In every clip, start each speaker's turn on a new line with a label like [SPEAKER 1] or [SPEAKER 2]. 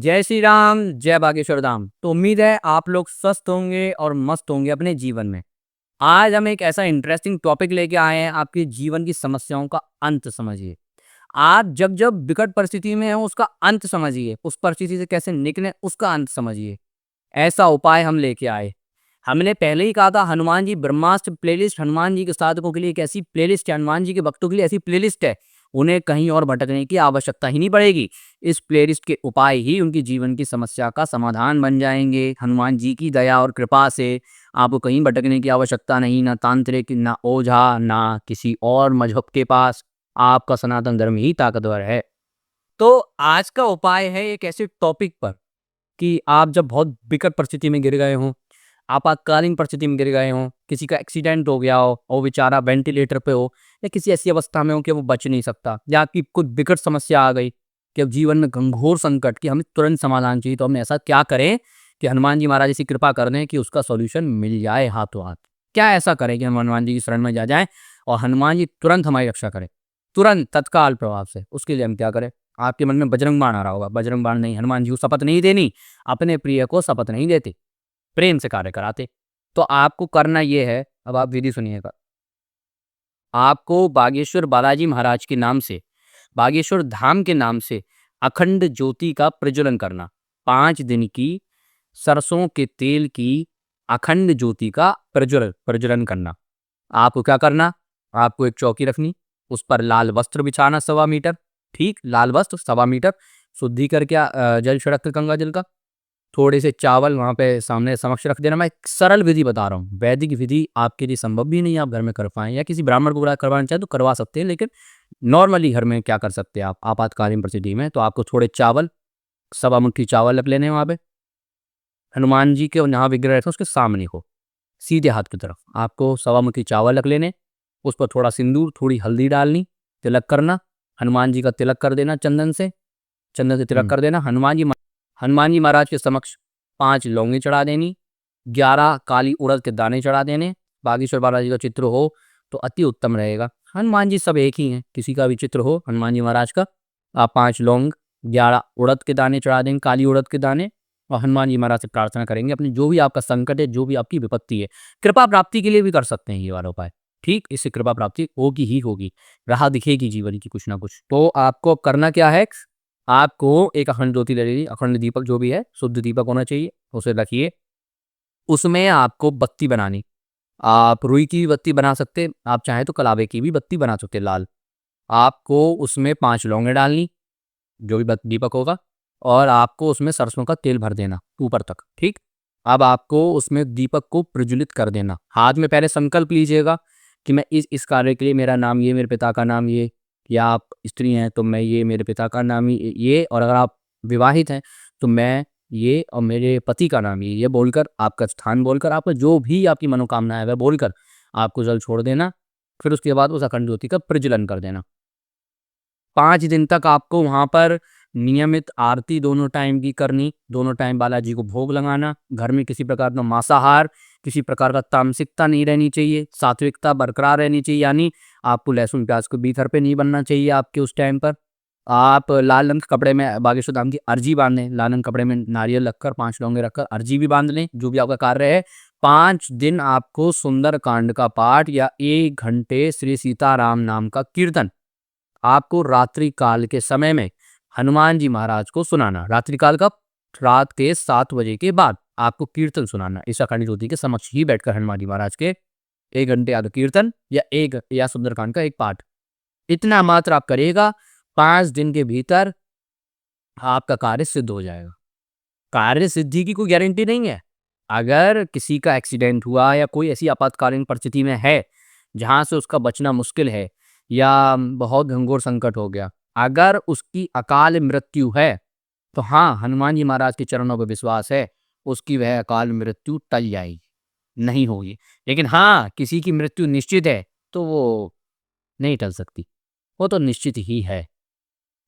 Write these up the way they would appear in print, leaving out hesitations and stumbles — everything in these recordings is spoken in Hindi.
[SPEAKER 1] जय श्री राम, जय बागेश्वर धाम। तो उम्मीद है आप लोग स्वस्थ होंगे और मस्त होंगे अपने जीवन में। आज हम एक ऐसा इंटरेस्टिंग टॉपिक लेके आए हैं, आपके जीवन की समस्याओं का अंत समझिए। आप जब जब विकट परिस्थिति में हो उसका अंत समझिए, उस परिस्थिति से कैसे निकले उसका अंत समझिए। ऐसा उपाय हम लेके आए। हमने पहले ही कहा था हनुमान जी ब्रह्मास्त्र प्लेलिस्ट हनुमान जी के साधकों के लिए एक ऐसी प्लेलिस्ट है, हनुमान जी के भक्तों के लिए ऐसी प्लेलिस्ट है, उन्हें कहीं और भटकने की आवश्यकता ही नहीं पड़ेगी। इस प्लेलिस्ट के उपाय ही उनकी जीवन की समस्या का समाधान बन जाएंगे। हनुमान जी की दया और कृपा से आपको कहीं भटकने की आवश्यकता नहीं, ना तांत्रिक, ना ओझा, ना किसी और मजहब के पास। आपका सनातन धर्म ही ताकतवर है। तो आज का उपाय है एक ऐसे टॉपिक पर कि आप जब बहुत विकट परिस्थिति में गिर गए हों, आपातकालीन परिस्थिति में गिर गए हों, किसी का एक्सीडेंट हो गया हो और बेचारा वेंटिलेटर पे हो, या किसी ऐसी अवस्था में हो कि वो बच नहीं सकता, या आपकी कोई विकट समस्या आ गई कि अब जीवन में घंघोर संकट कि हमें तुरंत समाधान चाहिए, तो हम ऐसा क्या करें कि हनुमान जी महाराज ऐसी कृपा कर दें कि उसका सॉल्यूशन मिल जाए हाथों हाथ। क्या ऐसा करें कि हम हनुमान जी की शरण में जा जाएं और हनुमान जी तुरंत हमारी रक्षा करें, तुरंत तत्काल प्रभाव से। उसके लिए हम क्या करें? आपके मन में बजरंग बाण आ रहा होगा। बजरंग बाण नहीं, हनुमान जी को शपथ नहीं देनी, अपने प्रिय को शपथ नहीं देते, प्रेम से कार्य कराते। तो आपको करना ये है, अब आप विधि सुनिएगा। आपको बागेश्वर बालाजी महाराज के नाम से, बागेश्वर धाम के नाम से अखंड ज्योति का प्रज्वलन करना। 5 दिन की सरसों के तेल की अखंड ज्योति का प्रज्वलन करना। आपको क्या करना? आपको एक चौकी रखनी, उस पर लाल वस्त्र बिछाना 1.25 मीटर, ठीक, लाल वस्त्र 1.25 मीटर, शुद्धि करके जल छिड़क गंगा जल का। थोड़े से चावल वहाँ पे सामने समक्ष रख देना। मैं एक सरल विधि बता रहा हूँ, वैदिक विधि आपके लिए संभव भी नहीं है आप घर में कर पाएँ, या किसी ब्राह्मण को करवाना चाहें तो करवा सकते हैं, लेकिन नॉर्मली घर में क्या कर सकते हैं आप आपातकालीन परिस्थिति में। तो आपको थोड़े चावल, 1.25 मुट्ठी चावल रख लेने हैं वहाँ पे। हनुमान जी के जहाँ विग्रह रहते हैं उसके सामने को, सीधे हाथ की तरफ आपको 1.25 मुट्ठी चावल रख लेने। उस पर थोड़ा सिंदूर, थोड़ी हल्दी डालनी, तिलक करना, हनुमान जी का तिलक कर देना चंदन से, चंदन से तिलक कर देना। हनुमान जी महाराज के समक्ष 5 लौंगे चढ़ा देनी, 11 काली उड़द के दाने चढ़ा देने। बागेश्वर बालाजी का चित्र हो तो अति उत्तम रहेगा। हनुमान जी सब एक ही हैं, किसी का भी चित्र हो हनुमान जी महाराज का, आप 5 लौंग, 11 उड़द के दाने चढ़ा देंगे, काली उड़द के दाने, और हनुमान जी महाराज से प्रार्थना करेंगे अपनी जो भी आपका संकट है, जो भी आपकी विपत्ति है। कृपा प्राप्ति के लिए भी कर सकते हैं ये वाला उपाय, ठीक, इससे कृपा प्राप्ति होगी ही होगी, राह दिखेगी जीवन की कुछ ना कुछ। तो आपको करना क्या है? आपको एक अखंड ज्योति ले लीजिए, अखंड दीपक जो भी है, शुद्ध दीपक होना चाहिए, उसे रखिए। उसमें आपको बत्ती बनानी, आप रुई की भी बत्ती बना सकते, आप चाहें तो कलावे की भी बत्ती बना सकते लाल। आपको उसमें 5 लौंगे डालनी, जो भी दीपक होगा, और आपको उसमें सरसों का तेल भर देना ऊपर तक, ठीक। अब आपको उसमें दीपक को प्रज्वलित कर देना। हाथ में पहले संकल्प लीजिएगा कि मैं इस कार्य के लिए, मेरा नाम ये, मेरे पिता का नाम ये, या आप स्त्री हैं तो मैं ये, मेरे पिता का नाम ये, और अगर आप विवाहित हैं तो मैं ये, और मेरे पति का नाम ये बोलकर, आपका स्थान बोलकर, आपका जो भी आपकी मनोकामना है वह बोलकर आपको जल छोड़ देना। फिर उसके बाद उस अखंड ज्योति का प्रज्वलन कर देना। 5 दिन तक आपको वहाँ पर नियमित आरती दोनों टाइम की करनी, दोनों टाइम बालाजी को भोग लगाना। घर में किसी प्रकार का मांसाहार, किसी प्रकार का तामसिकता नहीं रहनी चाहिए, सात्विकता बरकरार रहनी चाहिए, यानी आपको लहसुन प्याज को बीथर पे नहीं बनना चाहिए आपके उस टाइम पर। आप लाल रंग के कपड़े में बागेश्वर धाम की अर्जी बांध लें, लाल रंग कपड़े में नारियल रखकर, 5 लौंगे रखकर अर्जी भी बांध लें, जो भी आपका कार्य है। 5 दिन आपको सुंदर कांड का पाठ या 1 घंटे श्री सीताराम नाम का कीर्तन आपको रात्रि काल के समय में हनुमान जी महाराज को सुनाना। रात्रि काल का रात के 7 बजे के बाद आपको कीर्तन सुनाना, इस अखंड ज्योति के समक्ष ही बैठकर हनुमान जी महाराज के 1 घंटे या तो कीर्तन या सुंदरकांड का एक पाठ। इतना मात्र आप करिएगा, 5 दिन के भीतर आपका कार्य सिद्ध हो जाएगा। कार्य सिद्धि की कोई गारंटी नहीं है। अगर किसी का एक्सीडेंट हुआ या कोई ऐसी आपातकालीन परिस्थिति में है जहां से उसका बचना मुश्किल है, या बहुत घंघोर संकट हो गया, अगर उसकी अकाल मृत्यु है तो हाँ, हनुमान जी महाराज के चरणों पर विश्वास है, उसकी वह अकाल मृत्यु टल जाएगी, नहीं होगी। लेकिन हाँ, किसी की मृत्यु निश्चित है तो वो नहीं टल सकती, वो तो निश्चित ही है।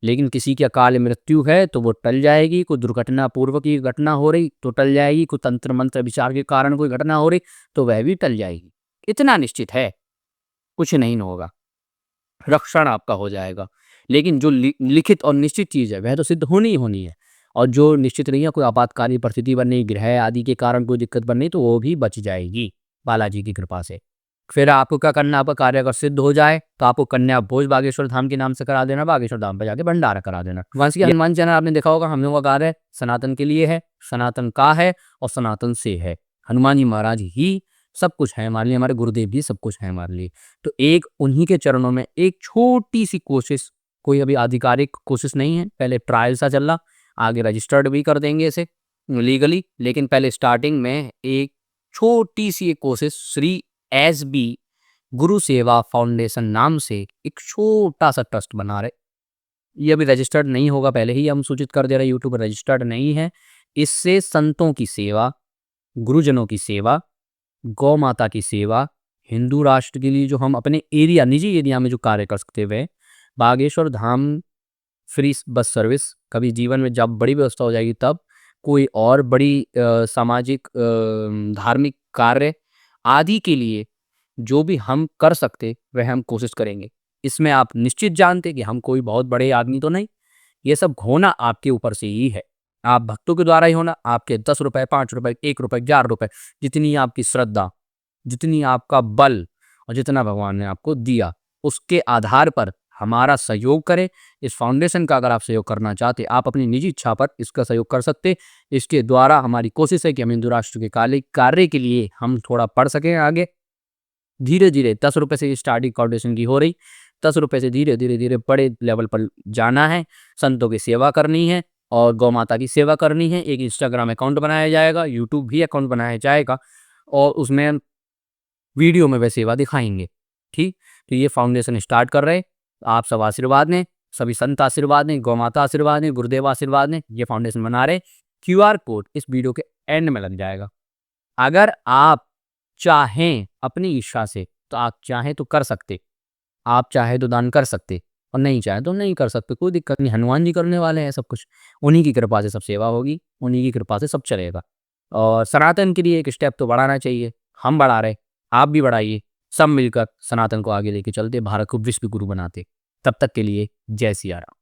[SPEAKER 1] लेकिन किसी की अकाल मृत्यु है तो वो टल जाएगी। कोई दुर्घटना पूर्व की घटना हो रही तो टल जाएगी, कोई तंत्र मंत्र विचार के कारण कोई घटना हो रही तो वह भी टल जाएगी। इतना निश्चित है, कुछ नहीं होगा, रक्षण आपका हो जाएगा। लेकिन जो लिखित और निश्चित चीज़ है वह तो सिद्ध होनी ही होनी है, और जो निश्चित नहीं है, कोई आपातकालीन परिस्थिति बननी, ग्रह आदि के कारण कोई दिक्कत बननी, तो वो भी बच जाएगी बालाजी की कृपा से। फिर आपको क्या करना है, आपका कार्य अगर सिद्ध हो जाए तो आपको कन्या भोज बागेश्वर धाम के नाम से करा देना, बागेश्वर धाम पे जाके भंडारा करा देना। वंश ये हनुमान चैनल आपने देखा होगा, हम लोगों का कार्य सनातन के लिए है, सनातन का है और सनातन से है। हनुमान जी महाराज ही सब कुछ है हमारे लिए, हमारे गुरुदेव भी सब कुछ है हमारे लिए। तो एक उन्हीं के चरणों में एक छोटी सी कोशिश, कोई अभी आधिकारिक कोशिश नहीं है, पहले ट्रायल सा चल रहा, आगे रजिस्टर्ड भी कर देंगे इसे लीगली, लेकिन पहले स्टार्टिंग में एक छोटी सी एक कोशिश श्री SB गुरु सेवा फाउंडेशन नाम से एक छोटा सा ट्रस्ट बना रहे। ये अभी रजिस्टर्ड नहीं होगा, पहले ही हम सूचित कर दे रहे, यूट्यूब पर रजिस्टर्ड नहीं है। इससे संतों की सेवा, गुरुजनों की सेवा, गौ माता की सेवा, हिंदू राष्ट्र के लिए जो हम अपने एरिया, निजी एरिया में जो कार्य कर सकते हुए, Bageshwar Dham free bus service, कभी जीवन में जब बड़ी व्यवस्था हो जाएगी तब कोई और बड़ी सामाजिक धार्मिक कार्य आदि के लिए जो भी हम कर सकते वह हम कोशिश करेंगे। इसमें आप निश्चित जानते कि हम कोई बहुत बड़े आदमी तो नहीं, ये सब होना आपके ऊपर से ही है, आप भक्तों के द्वारा ही होना। आपके 10 रुपए, 5 रुपए, 1 रुपए, 11 रुपए, जितनी आपकी श्रद्धा, जितनी आपका बल और जितना भगवान ने आपको दिया, उसके आधार पर हमारा सहयोग करें। इस फाउंडेशन का अगर आप सहयोग करना चाहते, आप अपनी निजी इच्छा पर इसका सहयोग कर सकते। इसके द्वारा हमारी कोशिश है कि हम हिंदू राष्ट्र के कार्य के लिए हम थोड़ा पढ़ सकें आगे। धीरे धीरे 10 रुपए से स्टार्टिंग फाउंडेशन की हो रही, 10 रुपए से धीरे धीरे धीरे बड़े लेवल पर जाना है, संतों की सेवा करनी है और गौ माता की सेवा करनी है। एक इंस्टाग्राम अकाउंट बनाया जाएगा, यूट्यूब भी अकाउंट बनाया जाएगा और उसमें वीडियो में वह सेवा दिखाएंगे। ठीक, तो ये फाउंडेशन स्टार्ट कर रहे, आप सब आशीर्वाद ने, सभी संत आशीर्वाद ने, गौ माता आशीर्वाद ने, गुरुदेव आशीर्वाद ने, ये फाउंडेशन बना रहे। QR कोड इस वीडियो के एंड में लग जाएगा। अगर आप चाहें अपनी इच्छा से, तो आप चाहें तो कर सकते, आप चाहे तो दान कर सकते और नहीं चाहे तो नहीं कर सकते, कोई दिक्कत नहीं। हनुमान जी करने वाले हैं सब कुछ, उन्हीं की कृपा से सब सेवा होगी, उन्हीं की कृपा से सब चलेगा। और सनातन के लिए एक स्टेप तो बढ़ाना चाहिए, हम बढ़ा रहे, आप भी बढ़ाइए, सब मिलकर सनातन को आगे लेके चलते, भारत को विश्व गुरु बनाते। तब तक के लिए जय सिया राम।